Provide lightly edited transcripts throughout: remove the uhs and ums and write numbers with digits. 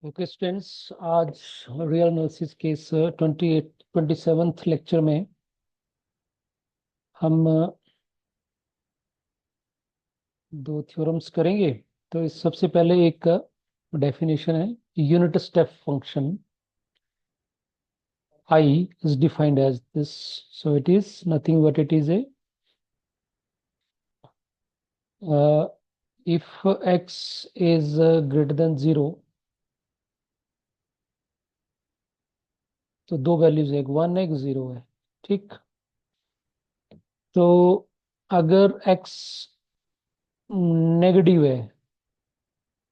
Okay students, आज real analysis के इस 27th लेक्चर में हम दो थ्योरम्स करेंगे। तो इस सबसे पहले एक डेफिनेशन है unit step function I is defined as this, so it is nothing but it is a if x is greater than 0, तो दो वैल्यूज है, एक 1 है एक 0 है। ठीक, तो अगर x नेगेटिव है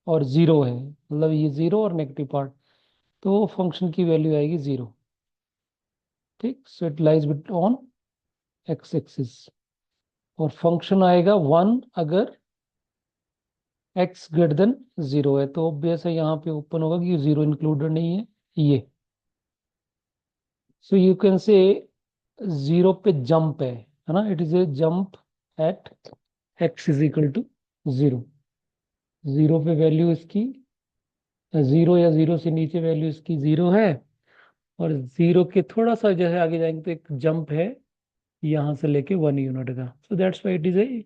और 0 है, मतलब ये 0 और नेगेटिव पार्ट, तो फंक्शन की वैल्यू आएगी 0। ठीक, so it lies bit on x axis. और फंक्शन आएगा 1 अगर x ग्रेटर देन 0 है। तो ऑब्वियस है यहाँ पे ओपन होगा कि 0 इंक्लूडेड नहीं है ये। सो यू कैन से 0 पे जंप है ना, it is a jump at x is equal to 0। 0 पे वैल्यू इसकी 0 या 0 से नीचे वैल्यू इसकी 0 है, और 0 के थोड़ा सा जैसे आगे जाएंगे तो एक जंप है यहां से लेके 1 यूनिट का। So that's why it is a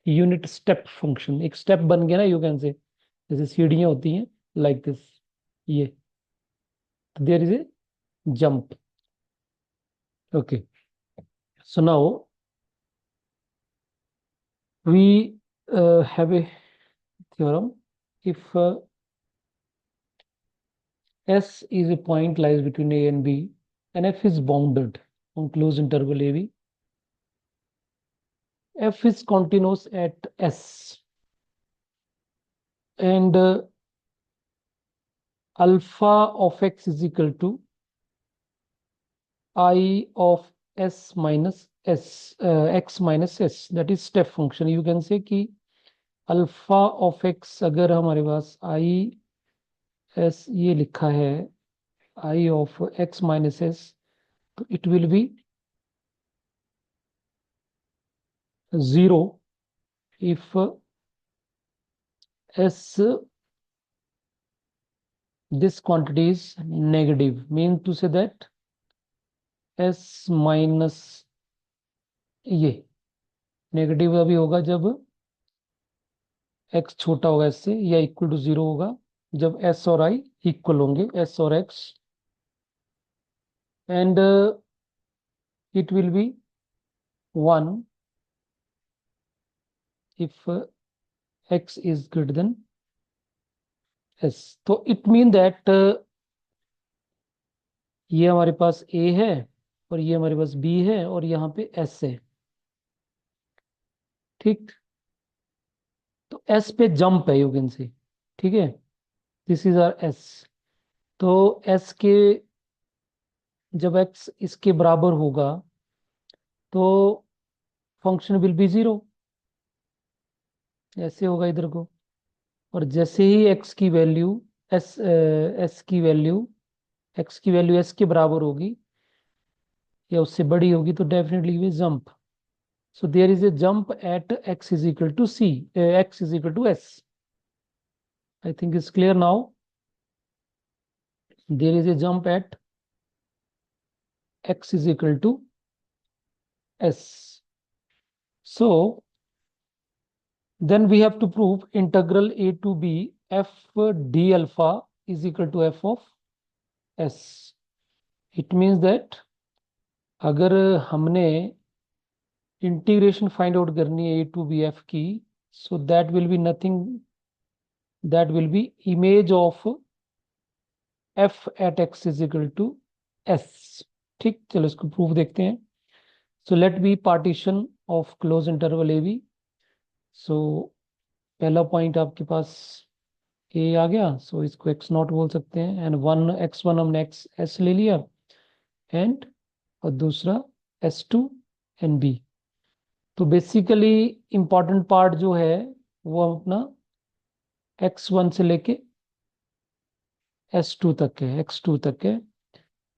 unit step function. एक स्टेप बन गया ना, यू कैन से, जैसे सीढ़ियां होती हैं लाइक दिस, ये there is a jump. Okay, so now we have ए theorem. If S is a point lies between A and B and F is bounded on closed interval AB, F is continuous at S and alpha of X is equal to I of S minus S, X minus S, that is step function. You can say कि alpha of X अगर हमारे पास I S ये लिखा है, आई of X minus S, तो it will B 0 if s this quantity is negative, mean to say that s minus ये negative अभी होगा जब x छोटा होगा इससे या इक्वल टू 0 होगा, जब s और i इक्वल होंगे, s और x, and it will be 1 if x is greater than s। तो इट मीन दैट ये हमारे पास a है और ये हमारे पास b है और यहाँ पे s है। ठीक, तो s पे जंप है, यू कैन से। ठीक है, दिस इज आर s। तो s के जब x इसके बराबर होगा तो फंक्शन विल बी 0, ऐसे होगा इधर को। और जैसे ही x की वैल्यू s की वैल्यू x की वैल्यू s के बराबर होगी या उससे बड़ी होगी तो डेफिनेटली वे जंप। So there is a jump at x is equal to c, x is equal to s। I think it's clear now. There is a jump at x is equal to s. So then we have to prove integral a to b f d alpha is equal to f of s. It means that अगर हमने integration find out करनी है ए to B f की, so that will be nothing, that will be image of f at x is equal to s. ठीक, चलो इसको proof देखते हैं। So let be partition of close interval a b. So पहला point आपके पास ए आ गया, सो इसको एक्स नॉट बोल सकते हैं, एंड वन एक्स वन हमने एक्स एस ले लिया, एंड और दूसरा एस टू एंड बी। तो बेसिकली इंपॉर्टेंट पार्ट जो है वो अपना x1 से लेके s2 तक है, x2 तक है।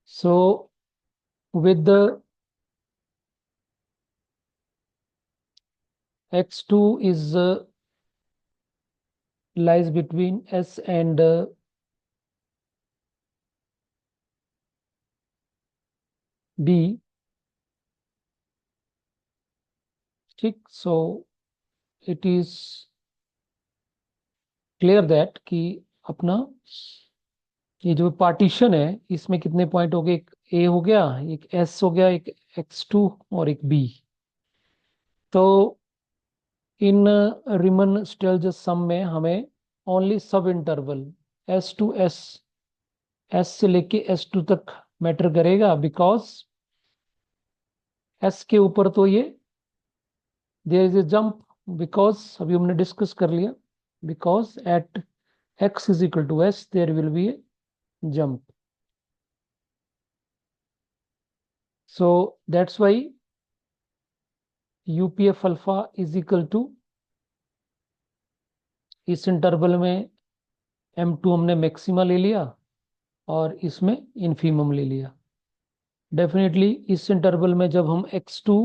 So with x2 is lies between s and D. ठीक, so it is clear that कि अपना ये जो पार्टीशन है इसमें कितने पॉइंट हो गए, एक ए हो गया, एक एस हो गया, एक x2 और एक बी। तो इन रिमन स्टेल्ज सम में हमें ओनली सब इंटरवल एस से लेके S2 तक मैटर करेगा, बिकॉज एस के ऊपर तो ये there is a jump, because अभी हमने डिस्कस कर लिया, because at x is equal to s there will be a jump. So that's why UPF alpha is equal to, इस इंटरवल में M2 हमने मैक्सिमा ले लिया और इसमें इन्फीमम ले लिया। डेफिनेटली इस इंटरवल में जब हम x2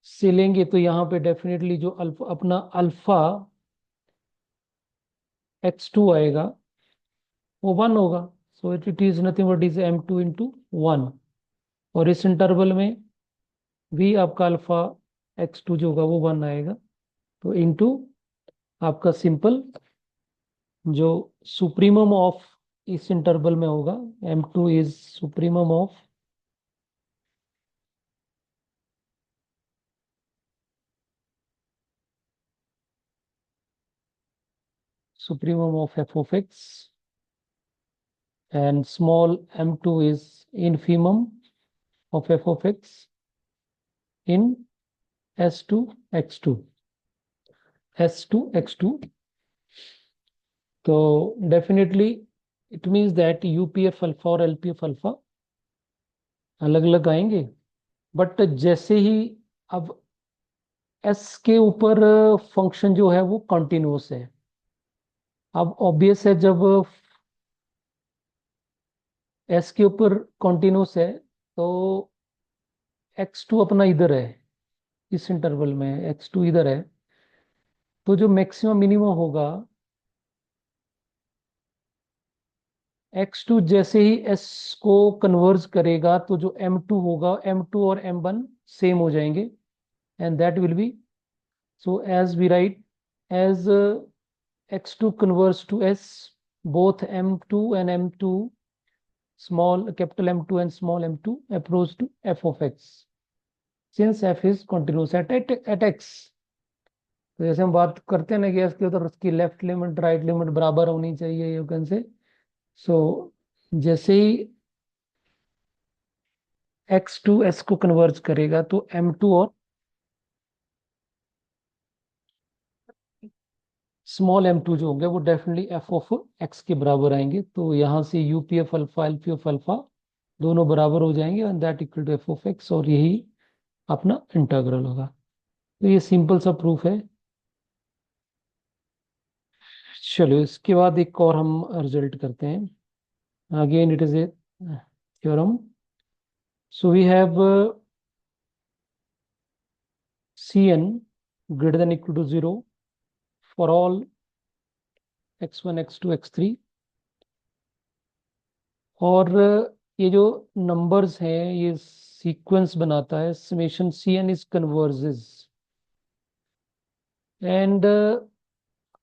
से लेंगे तो यहाँ पे डेफिनेटली जो अल्फा अपना अल्फा x2 आएगा वो 1 होगा। सो it is nothing but is M2 into 1। और इस इंटरवल में भी आपका अल्फा x2 जो होगा वो 1 आएगा, तो इंटू आपका सिंपल जो सुप्रीमम ऑफ इस इंटरवल में होगा, M2 is supremum of f of x, and small m2 is infimum of f of x in s2 x2। तो definitely it means that UPF alpha और एलपीएफ अल्फा अलग अलग आएंगे, but जैसे ही अब एस के ऊपर फंक्शन जो है वो कंटिन्यूस है। अब ऑब्वियस है जब एस के ऊपर कंटिन्यूस है तो x2 अपना इधर है, इस इंटरवल में x2 इधर है, तो जो मैक्सिमम मिनिमम होगा x2 जैसे ही s को कन्वर्ज करेगा तो जो m2 होगा, m2 और m1 सेम हो जाएंगे, and that will B, so as we write, as x2 converts to s, both m2 and m2, small capital M2 and small m2 approach to f of x, since f is continuous at x। तो जैसे हम बात करते हैं ना कि S के उधर उसकी लेफ्ट लिमिट राइट लिमिट बराबर होनी चाहिए यूकन से, सो जैसे ही x2 s को कन्वर्ज करेगा तो m2 और स्मॉल m2 जो होंगे वो डेफिनेटली f ऑफ x के बराबर आएंगे। तो यहाँ से यूपीएफ अल्फा एलपीएफ अल्फा दोनों बराबर हो जाएंगे, and that equal to f of x, और यही अपना इंटीग्रल होगा। तो ये सिंपल सा प्रूफ है। चलो इसके बाद एक और हम रिजल्ट करते हैं। Again it is a theorem. So we have Cn greater than equal to 0 for all x1 x2 x3, और ये जो नंबर्स हैं ये सीक्वेंस बनाता है, summation Cn is converges, and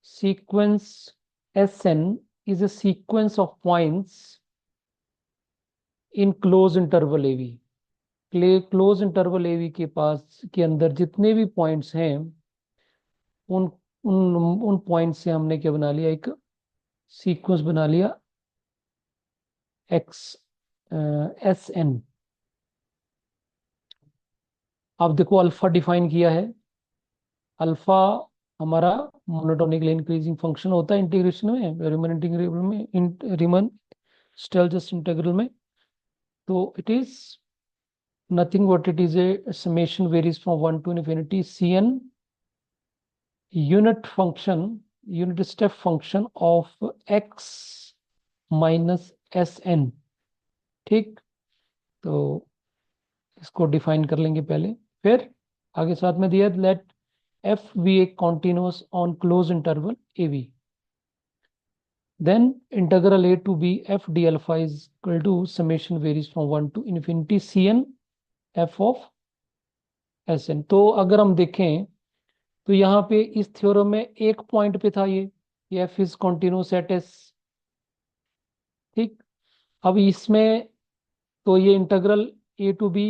sequence Sn is a sequence of points in close interval AV। Close interval AV के पास के अंदर जितने भी पॉइंट्स हैं उन उन उन पॉइंट से हमने क्या बना लिया, एक सीक्वेंस बना लिया एक्स एस एन। अब देखो अल्फा डिफाइन किया है, अल्फा हमारा मोनोटोनिकली इंक्रीजिंग फंक्शन होता है इंटीग्रेशन में, रीमन इंटीग्रल में, रीमन स्टेल्जस इंटीग्रल में। तो it is nothing but it is a summation varies from 1 to infinity Cn unit function, unit step function of x minus Sn। ठीक, तो इसको डिफाइन कर लेंगे पहले, फिर आगे साथ में दिया late f be a continuous on close interval AB। then integral a to b f d alpha is equal to summation varies from 1 to infinity cn f of sn। तो अगर हम देखें तो यहाँ पे इस थ्योरम में एक पॉइंट पे था ये f is continuous at s। ठीक। अब इसमें तो ये integral A to B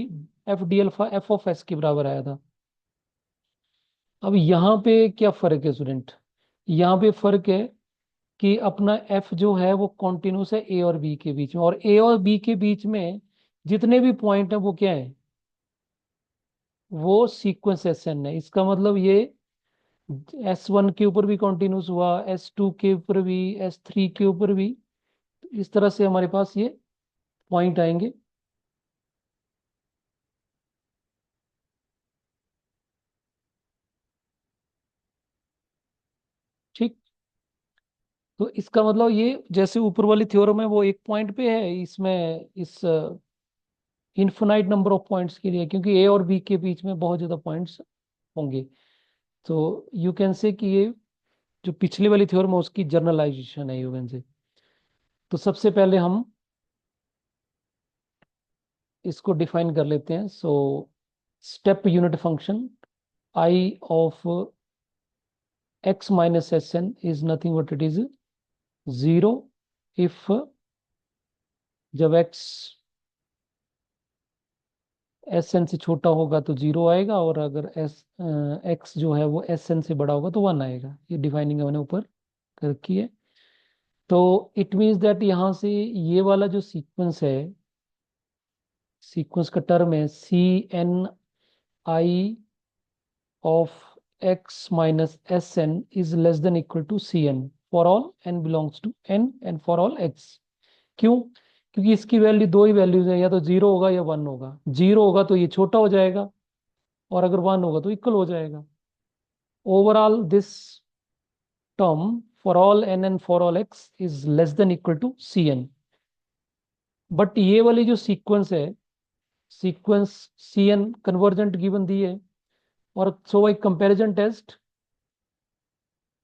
F D alpha f of s के बराबर आया था। अब यहाँ पे क्या फर्क है स्टूडेंट? यहाँ पे फर्क है कि अपना एफ जो है वो कॉन्टिन्यूस है ए और बी के बीच में, और ए और बी के बीच में जितने भी पॉइंट है वो क्या है? वो सीक्वेंस एस एन है। इसका मतलब ये S1 के ऊपर भी कॉन्टिन्यूस हुआ, S2 के ऊपर भी, S3 के ऊपर भी। इस तरह से हमारे पास ये पॉइंट आएंगे। ठीक। तो इसका मतलब ये जैसे ऊपर वाली थ्योरम है वो एक पॉइंट पे है, इसमें इस इन्फिनाइट नंबर ऑफ पॉइंट्स के लिए, क्योंकि ए और बी के बीच में बहुत ज्यादा पॉइंट्स होंगे। तो यू कैन से कि ये जो पिछले वाली थ्योरम है उसकी जनरलाइजेशन है, यू कैन से। तो सबसे पहले हम इसको डिफाइन कर लेते हैं। So step unit function I of x minus Sn is nothing but it is 0 if जब x Sn से छोटा होगा तो 0 आएगा, और अगर x जो है वो Sn से बड़ा होगा तो 1 आएगा। ये डिफाइनिंग मैंने ऊपर कर रखी है। तो इट मीन्स दैट यहाँ से ये वाला जो सीक्वेंस है, सीक्वेंस का टर्म है c n i of x minus S n is less than equal to C n for all n belongs to n and for all x। क्यों? क्योंकि इसकी वैल्यू दो ही वैल्यूज है, या तो 0 होगा या 1 होगा। 0 होगा तो ये छोटा हो जाएगा, और अगर 1 होगा तो इक्वल हो जाएगा। Overall this term for all n and for all x is less than equal to C N. But ये वाली जो सीक्वेंस है, sequence C N convergent given दी है, और सो एक कंपैरिजन टेस्ट,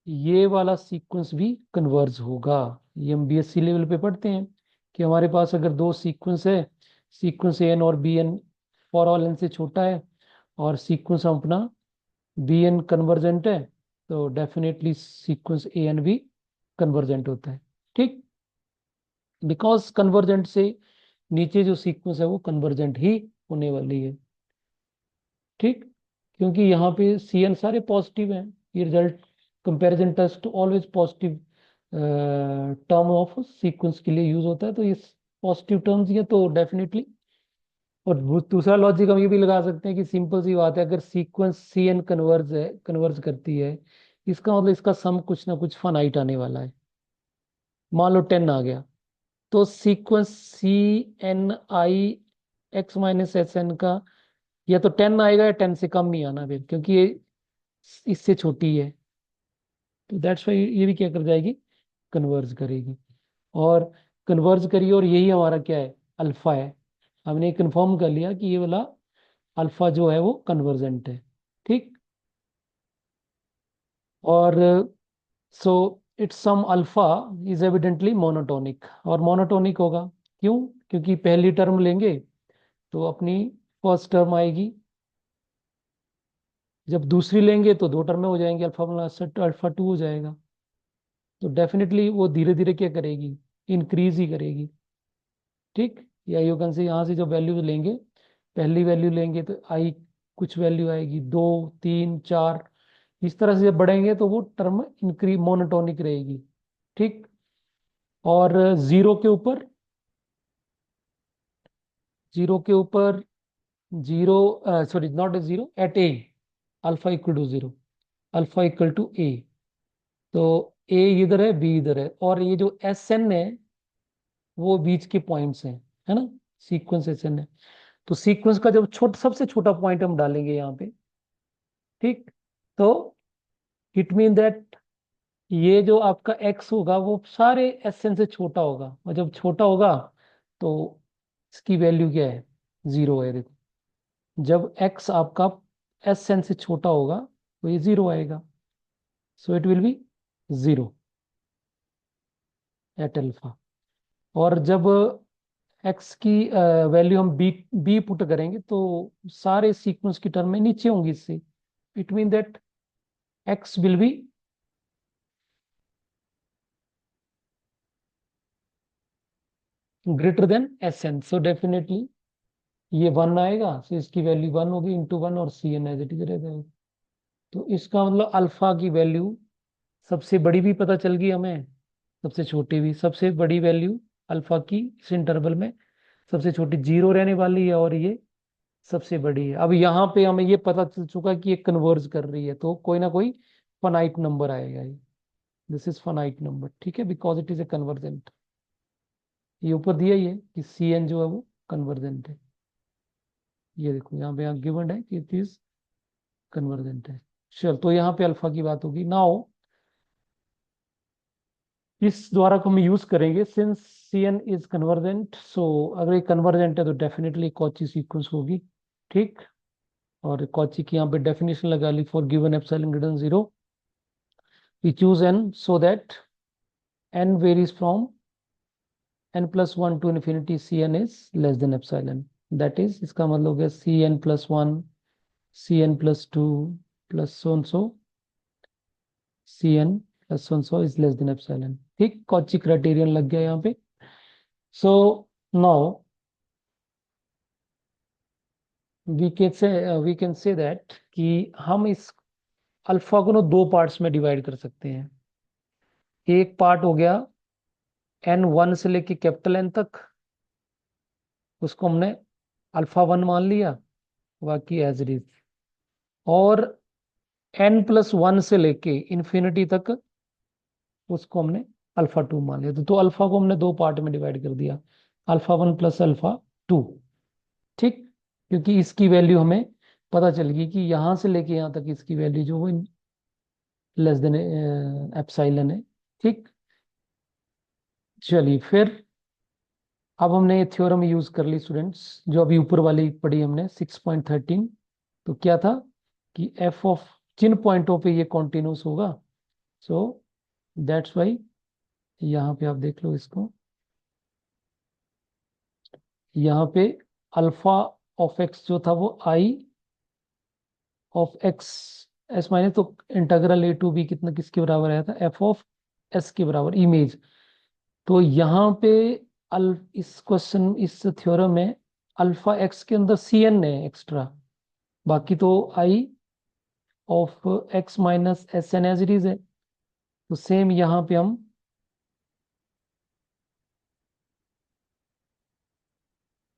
ये वाला सीक्वेंस भी कन्वर्ज होगा। ये हम बीएससी लेवल पे पढ़ते हैं कि हमारे पास अगर दो सीक्वेंस है, सीक्वेंस ए एन और b n for all n से छोटा है, और सीक्वेंस अपना बी एन कन्वर्जेंट है, तो डेफिनेटली सीक्वेंस ए एन भी कन्वर्जेंट होता है। ठीक। बिकॉज कन्वर्जेंट से नीचे जो सीक्वेंस है वो कन्वर्जेंट ही होने वाली है। ठीक। क्योंकि यहाँ पे सी एन सारे पॉजिटिव हैं, ये result comparison test always positive term of sequence के लिए यूज होता है। तो ये पॉजिटिव टर्म्स ये तो डेफिनेटली। और दूसरा लॉजिक हम ये भी लगा सकते हैं कि सिंपल सी बात है, अगर सीक्वेंस सी एन कन्वर्ज करती है, इसका मतलब इसका सम कुछ ना कुछ फाइनाइट आने वाला है। मान लो 10 आ गया, तो सीक्वेंस सी एन आई एक्स माइनस एस एन का या तो 10 आएगा या 10 से कम नहीं आना फिर, क्योंकि ये इससे छोटी है। तो दैट्स वाई ये भी क्या कर जाएगी, कन्वर्ज करेगी। और कन्वर्ज करिए, और यही हमारा क्या है, अल्फा है। हमने कंफर्म कर लिया कि ये वाला अल्फा जो है वो कन्वर्जेंट है। ठीक। और so it's sum alpha is evidently monotonic, और मोनोटोनिक होगा क्यों? क्योंकि पहली टर्म लेंगे तो अपनी फर्स्ट टर्म आएगी, जब दूसरी लेंगे तो दो टर्म में हो जाएंगे, अल्फा प्लस अल्फा टू हो जाएगा। तो डेफिनेटली वो धीरे धीरे क्या करेगी, इंक्रीज ही करेगी। ठीक। या यू कैन से यहाँ से जो वैल्यू लेंगे, पहली वैल्यू लेंगे तो आई कुछ वैल्यू आएगी, 2 3 4, इस तरह से जब बढ़ेंगे तो वो टर्म इंक्रीज मोनोटोनिक रहेगी। ठीक। और जीरो के ऊपर, जीरो के ऊपर, zero sorry not a zero, at A alpha equal to zero, alpha equal to A. तो ए इधर है, बी इधर है, और ये जो एस एन है वो बीच के पॉइंट्स हैं, है ना, सीक्वेंस एस एन है। तो सीक्वेंस का जब सबसे छोटा पॉइंट हम डालेंगे यहाँ पे, ठीक, तो इट मीन दैट ये जो आपका एक्स होगा वो सारे एस एन से छोटा होगा, और जब छोटा होगा तो इसकी वैल्यू क्या है, जीरो है। देखो, जब एक्स आपका एस एन से छोटा होगा तो ये जीरो आएगा, so it will be zero. At alpha. और जब एक्स की वैल्यू हम बी बी पुट करेंगे तो सारे सीक्वेंस की टर्म में नीचे होंगी इससे। It mean that x will be greater than s n. So definitely ये वन आएगा, सो इसकी वैल्यू वन होगी इंटू वन, और c n as it is रह जाएगा। तो इसका मतलब अल्फा की वैल्यू सबसे बड़ी भी पता चल गई हमें, सबसे छोटी भी। सबसे बड़ी वैल्यू अल्फा की इस इंटरवल में, सबसे छोटी जीरो रहने वाली है, और ये सबसे बड़ी है। अब यहाँ पे हमें ये पता चल चुका कि ये कन्वर्ज कर रही है, तो कोई ना कोई फनाइट नंबर आएगा ये। दिस इज फनाइट नंबर, ठीक है, because it is A convergent. ये ऊपर दिया ही है कि सी एन जो है वो कन्वर्जेंट है। ये देखो यहाँ पे यहाँ गिवन है कि इट इज कन्वर्जेंट है। चल, तो यहाँ पे अल्फा की बात होगी। नाउ इस द्वारा को हम यूज करेंगे since C N is convergent. So अगर ये कन्वर्जेंट है तो डेफिनेटली कॉची सीक्वेंस होगी, ठीक। और कॉची की यहाँ पे डेफिनेशन लगा ली for given epsilon greater than 0, we choose n so that n varies from n plus 1 to infinity, cn is less than epsilon। that is इसका मतलब हो गया cn plus 1, cn plus 2 plus so and so, cn plus so and so is less than epsilon। ठीक, Cauchy criterion लग गया यहाँ पे। So now we can say that कि हम इस अल्फा को ना दो पार्ट्स में डिवाइड कर सकते हैं। एक पार्ट हो गया एन वन से लेके कैपिटल एन तक, उसको हमने अल्फा वन मान लिया, बाकी एज इट इज। और एन प्लस वन से लेके इन्फिनिटी तक उसको हमने अल्फा टू मान लिया। तो अल्फा को हमने दो पार्ट में डिवाइड कर दिया, alpha one plus alpha to, ठीक। क्योंकि इसकी वैल्यू हमें पता चल गई कि यहां से लेके यहां तक इसकी वैल्यू जो वो लेस देन एप्सिलॉन है, ठीक। चलिए फिर अब हमने ये थ्योरम यूज कर ली स्टूडेंट्स, जो अभी ऊपर वाली पढ़ी हमने 6.13। तो क्या था कि एफ ऑफ जिन पॉइंटों पे ये कॉन्टिन्यूस होगा, सो दैट्स वाई यहाँ पे आप देख लो इसको, यहाँ पे अल्फा ऑफ एक्स जो था वो आई ऑफ एक्स एस माइनस, तो इंटीग्रल ए टू बी कितना किसके बराबर आया था, एफ ऑफ एस के बराबर इमेज। तो यहाँ पे इस क्वेश्चन इस थ्योरम में अल्फा एक्स के अंदर सी एन है एक्स्ट्रा, बाकी तो I of X minus S N as it is है। तो सेम यहाँ पे हम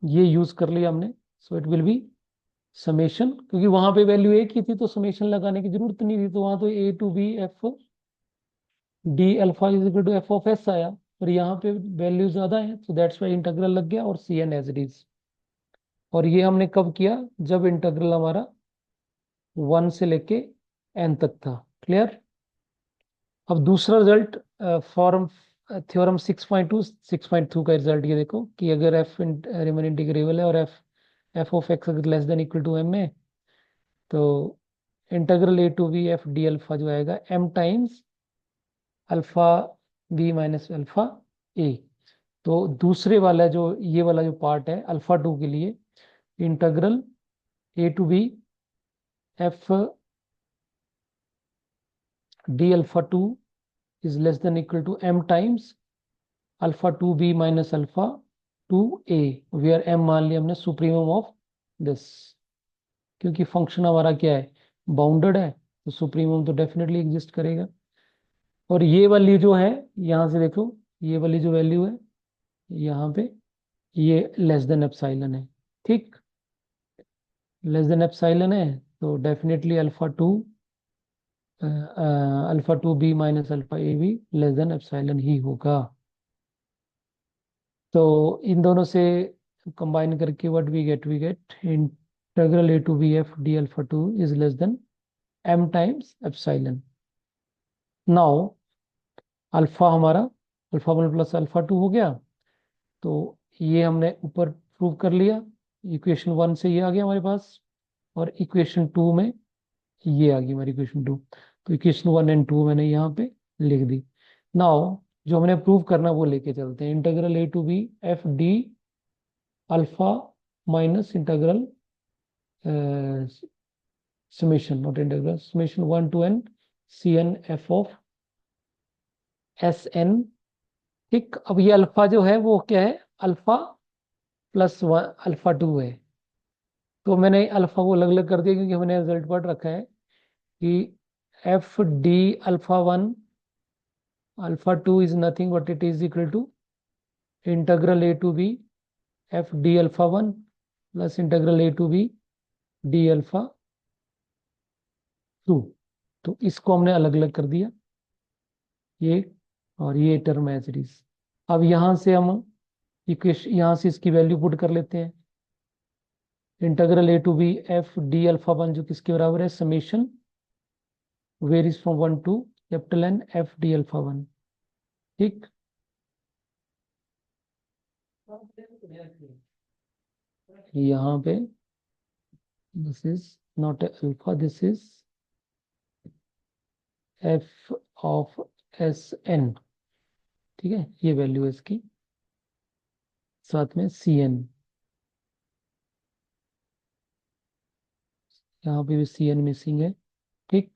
ये यूज कर लिया हमने। सो इट विल बी समेशन, क्योंकि वहां पे वैल्यू एक ही थी तो समेशन लगाने की जरूरत नहीं थी, तो वहां तो A to B F D alpha is equal to F of S आया, और यहाँ पे वैल्यू ज्यादा है, तो दैट्स वाई इंटीग्रल लग गया और c n as it is. और ये हमने कब किया, जब इंटीग्रल हमारा वन से लेके एन तक था। क्लियर। अब दूसरा रिजल्ट फॉर्म थ्योरम 6.2 6.2 का रिजल्ट ये देखो कि अगर एफ रिमेन इंटीग्रेबल है और एफ एफ ऑफ एक्स अगर less than equal to M है, तो integral A to B F D alpha जो आएगा M times alpha B minus alpha A. तो दूसरे वाला जो ये वाला जो पार्ट है अल्फा टू के लिए, integral A to B F D alpha two is less than equal to m times alpha two B minus alpha two a, where m मान लिया हमने सुप्रीमम ऑफ दिस। क्योंकि फंक्शन हमारा क्या है, बाउंडेड है, तो सुप्रीमम तो डेफिनेटली एग्जिस्ट करेगा। और ये वाली जो है, यहां से देखो, ये वाली जो वैल्यू है यहाँ पे, ये लेस देन एप्सिलॉन है, ठीक। लेस देन एप्सिलॉन है तो definitely alpha two B minus alpha A भी लेस देन एप्सिलॉन ही होगा। तो इन दोनों से कंबाइन करके what we get integral A to B F D alpha two is less than M times epsilon. Now alpha हमारा alpha one plus alpha two हो गया, तो ये हमने ऊपर प्रूव कर लिया। इक्वेशन वन से ये आ गया हमारे पास, और इक्वेशन टू में ये आ गई हमारी इक्वेशन टू। तो इक्वेशन वन एंड टू मैंने यहाँ पे लिख दी। नाउ जो हमने प्रूव करना वो लेके चलते हैं। Integral A to B F D alpha minus integral summation, not integral, summation 1 to n cn f of sn। ठीक, अब ये अल्फा जो है वो क्या है, अल्फा प्लस अल्फा 2 है। तो मैंने अल्फा को अलग अलग कर दिया क्योंकि हमने रिजल्ट पढ़ रखा है कि f D alpha 1 alpha 2 is nothing but it is equal to integral A to B F D alpha 1 plus integral A to b d alpha 2। तो इसको हमने अलग अलग कर दिया, ये और ये टर्म है सीरीज। अब यहां से हम इक्वेशन, यहां से इसकी वैल्यू पुट कर लेते हैं। Integral A to B F D alpha 1 जो किसके बराबर है, summation varies from 1 to capital n f D alpha 1। ठीक, यहाँ पे this is not alpha, this is f of s n. ठीक है, ये वैल्यू है इसकी, साथ में सी एन, यहाँ पे भी सी एन मिसिंग है। ठीक,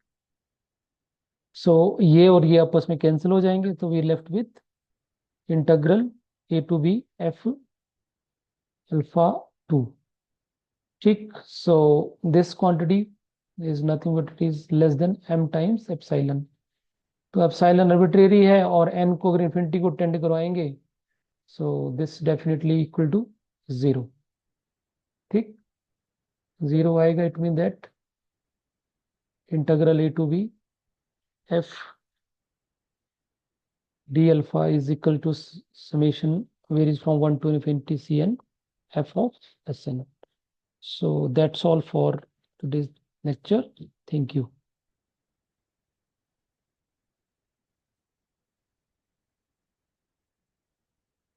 सो ये और ये आपस में कैंसिल हो जाएंगे, तो we left with integral A to B f alpha 2। ठीक, so this quantity is nothing but it is less than m times epsilon. तो एप्सिलॉन आर्बिट्रेरी है और n को अगर इन्फिनिटी को टेंड करवाएंगे so this definitely equal to 0। ठीक, 0 आएगा, it mean that integral A to B f d alpha is equal to summation varies from 1 to infinity cn f of sn. So that's all for today's lecture. Thank you.